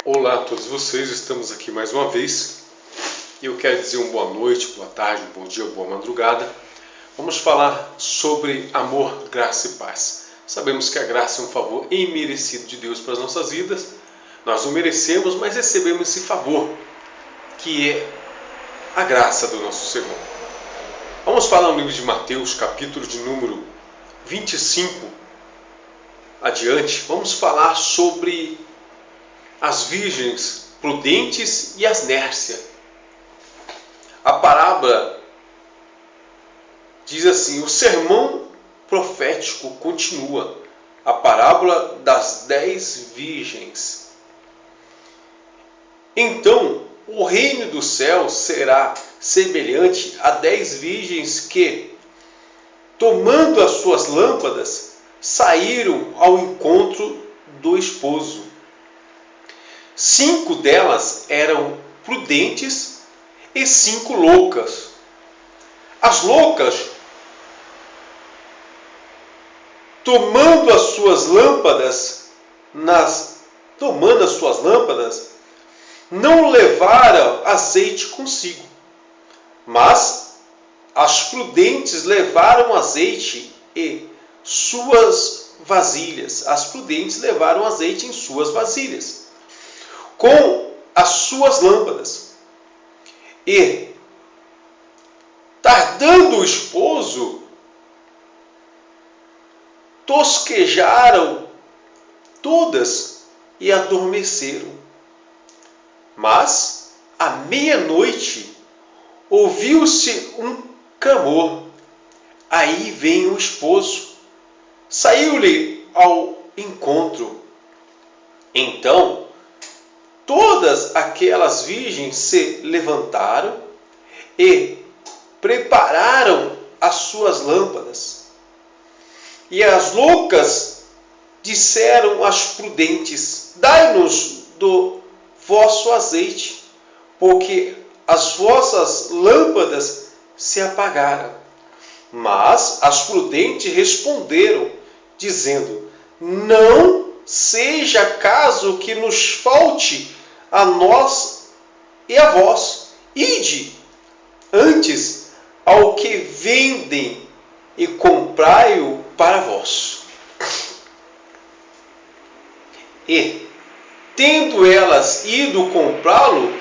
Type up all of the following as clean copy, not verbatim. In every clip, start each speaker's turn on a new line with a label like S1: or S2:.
S1: Olá a todos vocês, estamos aqui mais uma vez. Eu quero dizer uma boa noite, boa tarde, um bom dia, boa madrugada. Vamos falar sobre amor, graça e paz. Sabemos que a graça é um favor imerecido de Deus para as nossas vidas. Nós não merecemos, mas recebemos esse favor, que é a graça do nosso Senhor. Vamos falar no livro de Mateus, capítulo de número 25 adiante. Vamos falar sobre as virgens prudentes e as nércias. A parábola diz assim: o sermão profético continua. A parábola das 10 virgens. Então, o reino do céu será semelhante a 10 virgens que, tomando as suas lâmpadas, saíram ao encontro do esposo. 5 delas eram prudentes e 5 loucas. As loucas, tomando as suas lâmpadas, não levaram azeite consigo, mas as prudentes levaram azeite e suas vasilhas. As prudentes levaram azeite em suas vasilhas, com as suas lâmpadas. E, tardando o esposo, tosquejaram todas e adormeceram. Mas, à meia-noite, ouviu-se um clamor. Aí vem o esposo. Saiu-lhe ao encontro. Então, todas aquelas virgens se levantaram e prepararam as suas lâmpadas. E as loucas disseram às prudentes: dai-nos do vosso azeite, porque as vossas lâmpadas se apagaram. Mas as prudentes responderam, dizendo: não seja caso que nos falte a nós e a vós. Ide antes ao que vendem e comprai-o para vós. E, tendo elas ido comprá-lo,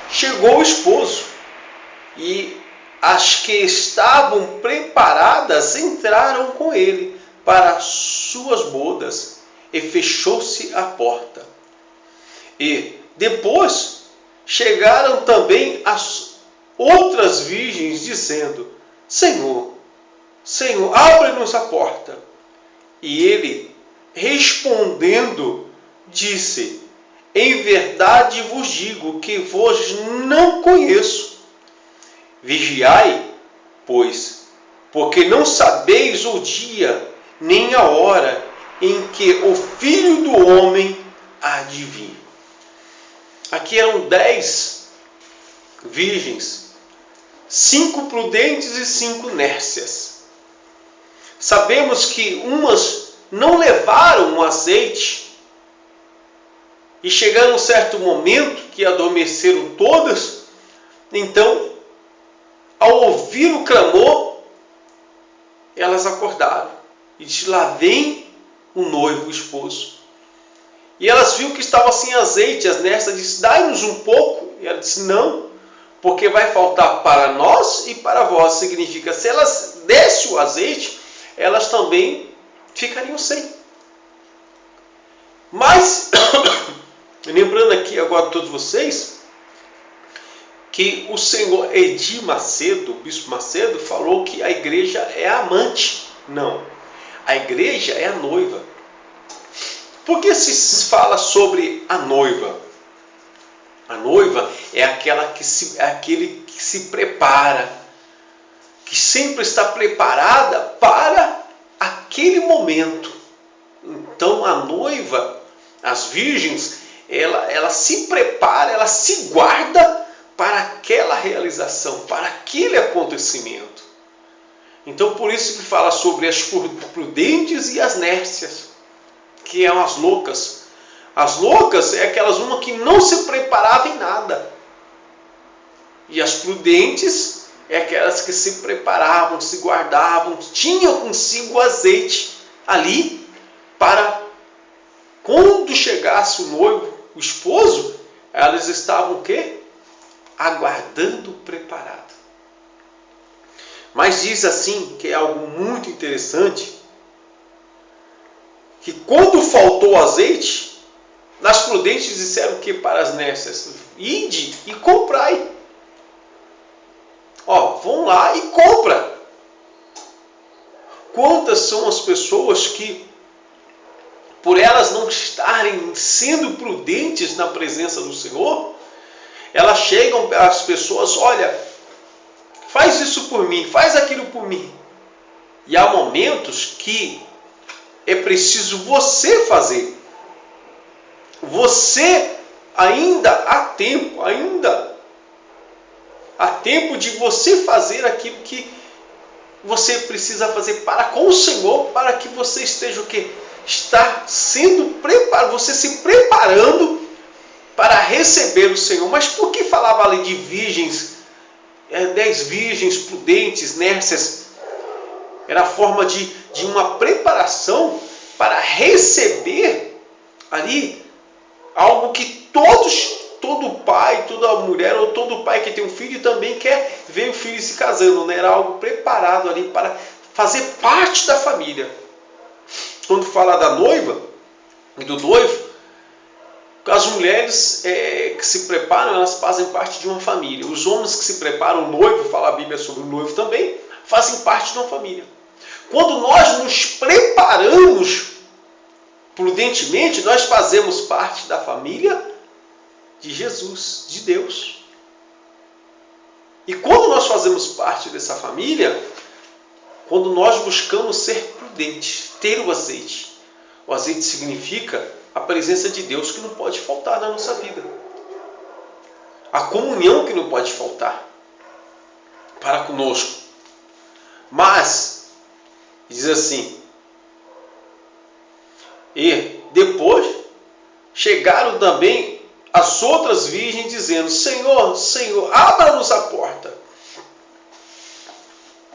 S1: chegou o esposo, e as que estavam preparadas entraram com ele para suas bodas, e fechou-se a porta. E depois chegaram também as outras virgens, dizendo: Senhor, Senhor, abre-nos a porta. E ele, respondendo, disse: em verdade vos digo que vos não conheço. Vigiai, pois, porque não sabeis o dia nem a hora em que o Filho do Homem há de vir. Aqui eram 10 virgens, 5 prudentes e 5 nércias. Sabemos que umas não levaram o azeite, e chegando um certo momento que adormeceram todas. Então, ao ouvir o clamor, elas acordaram e disse: lá vem o noivo, o esposo. E elas viram que estava sem azeite. As nércias disse: dai-nos um pouco. E ela disse: não, porque vai faltar para nós e para vós. Significa, se elas dessem o azeite, elas também ficariam sem. Mas lembrando aqui agora a todos vocês que o senhor Edir Macedo, o bispo Macedo, falou que a igreja é a amante. Não, a igreja é a noiva. Por que se fala sobre a noiva? A noiva é aquele que se prepara, que sempre está preparada para aquele momento. Então a noiva, as virgens, ela se prepara, ela se guarda para aquela realização, para aquele acontecimento. Então por isso que fala sobre as prudentes e as nércias, que são as loucas. As loucas é aquelas uma que não se preparava em nada. E as prudentes é aquelas que se preparavam, se guardavam, tinham consigo azeite ali para quando chegasse o noivo, o esposo, elas estavam o quê? Aguardando preparado. Mas diz assim, que é algo muito interessante, que quando faltou azeite, as prudentes disseram que para as nécias, ide e comprai. Vão lá e compra. Quantas são as pessoas que, por elas não estarem sendo prudentes na presença do Senhor, elas chegam às pessoas, olha, faz isso por mim, faz aquilo por mim. E há momentos que é preciso você fazer. Você ainda há tempo de você fazer aquilo que você precisa fazer para com o Senhor, para que você esteja o quê? Está sendo preparado, você se preparando para receber o Senhor. Mas por que falava ali de virgens, 10 virgens prudentes, nécias? Era a forma de uma preparação para receber ali algo que todo pai, toda mulher ou todo pai que tem um filho também quer ver o filho se casando, né? Era algo preparado ali para fazer parte da família. Quando fala da noiva e do noivo, as mulheres que se preparam, elas fazem parte de uma família. Os homens que se preparam, o noivo, fala a Bíblia sobre o noivo também, fazem parte de uma família. Quando nós nos preparamos prudentemente, nós fazemos parte da família de Jesus, de Deus. E quando nós fazemos parte dessa família, quando nós buscamos ser prudentes, ter o azeite. O azeite significa a presença de Deus que não pode faltar na nossa vida. A comunhão que não pode faltar para conosco. Mas, diz assim, e depois chegaram também as outras virgens dizendo, Senhor, Senhor, abra-nos a porta.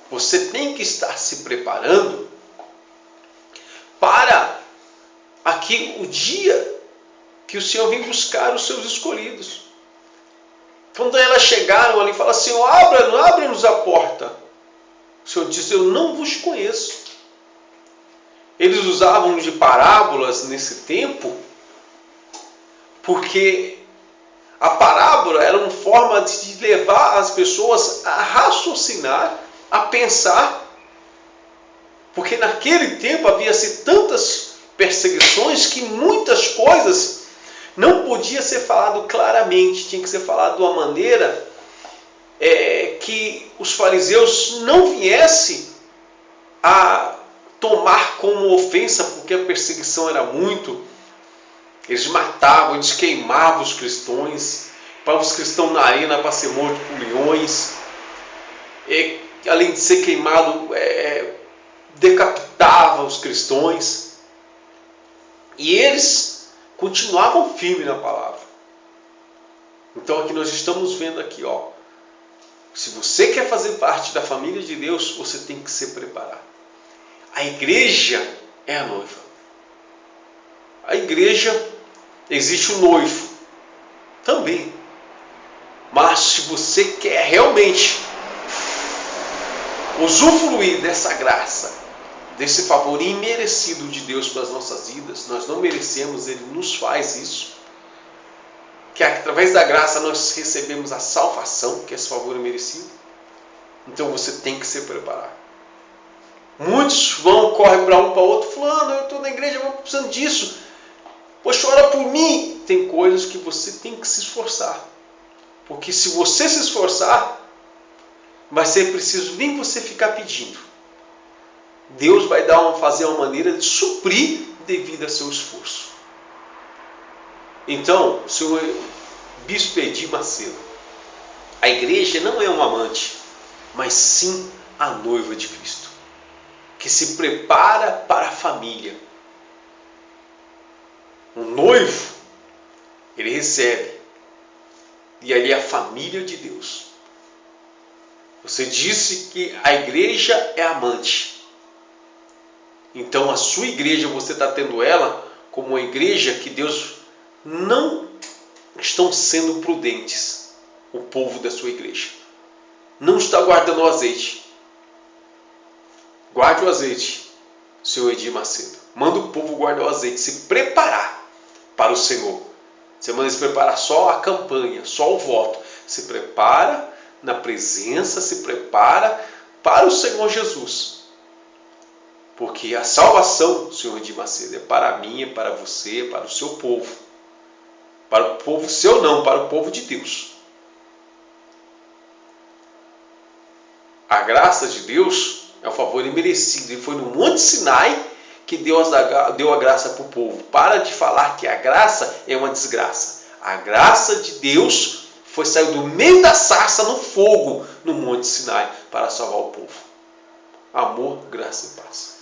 S1: Você tem que estar se preparando para aqui o dia que o Senhor vem buscar os seus escolhidos. Quando elas chegaram ali e falaram, Senhor, abra-nos a porta. O Senhor disse, eu não vos conheço. Eles usavam de parábolas nesse tempo, porque a parábola era uma forma de levar as pessoas a raciocinar, a pensar, porque naquele tempo havia-se tantas perseguições que muitas coisas não podia ser falado claramente, tinha que ser falado de uma maneira que os fariseus não viessem a tomar como ofensa, porque a perseguição era muito. Eles matavam, eles queimavam os cristãos, para os cristãos na arena para ser mortos por leões. Além de ser queimado, decapitava os cristãos. E eles continuavam firmes na palavra. Então aqui nós estamos vendo aqui, se você quer fazer parte da família de Deus, você tem que se preparar. A igreja é a noiva. A igreja, existe o noivo também. Mas se você quer realmente usufruir dessa graça, desse favor imerecido de Deus para as nossas vidas, nós não merecemos, Ele nos faz isso, que através da graça nós recebemos a salvação, que é esse favor imerecido. Então você tem que se preparar. Muitos correm para um para o outro, fulano, eu estou na igreja, eu precisando disso. Poxa, ora por mim. Tem coisas que você tem que se esforçar. Porque se você se esforçar, vai ser preciso nem você ficar pedindo. Deus vai fazer uma maneira de suprir devido a seu esforço. Então, senhor Bispo Edir Macedo, a igreja não é um amante, mas sim a noiva de Cristo, que se prepara para a família. O noivo, ele recebe. E ali é a família de Deus. Você disse que a igreja é amante. Então a sua igreja, você está tendo ela como uma igreja que Deus não estão sendo prudentes. O povo da sua igreja não está guardando o azeite. Guarde o azeite, senhor Edir Macedo. Manda o povo guardar o azeite, se preparar para o Senhor. Você manda se preparar só a campanha, só o voto. Se prepara na presença, se prepara para o Senhor Jesus. Porque a salvação, senhor Edir Macedo, é para mim, é para você, para o seu povo. Para o povo seu não, para o povo de Deus. A graça de Deus é um favor imerecido. E foi no Monte Sinai que Deus deu a graça para o povo. Para de falar que a graça é uma desgraça. A graça de Deus foi sair do meio da sarça no fogo no Monte Sinai para salvar o povo. Amor, graça e paz.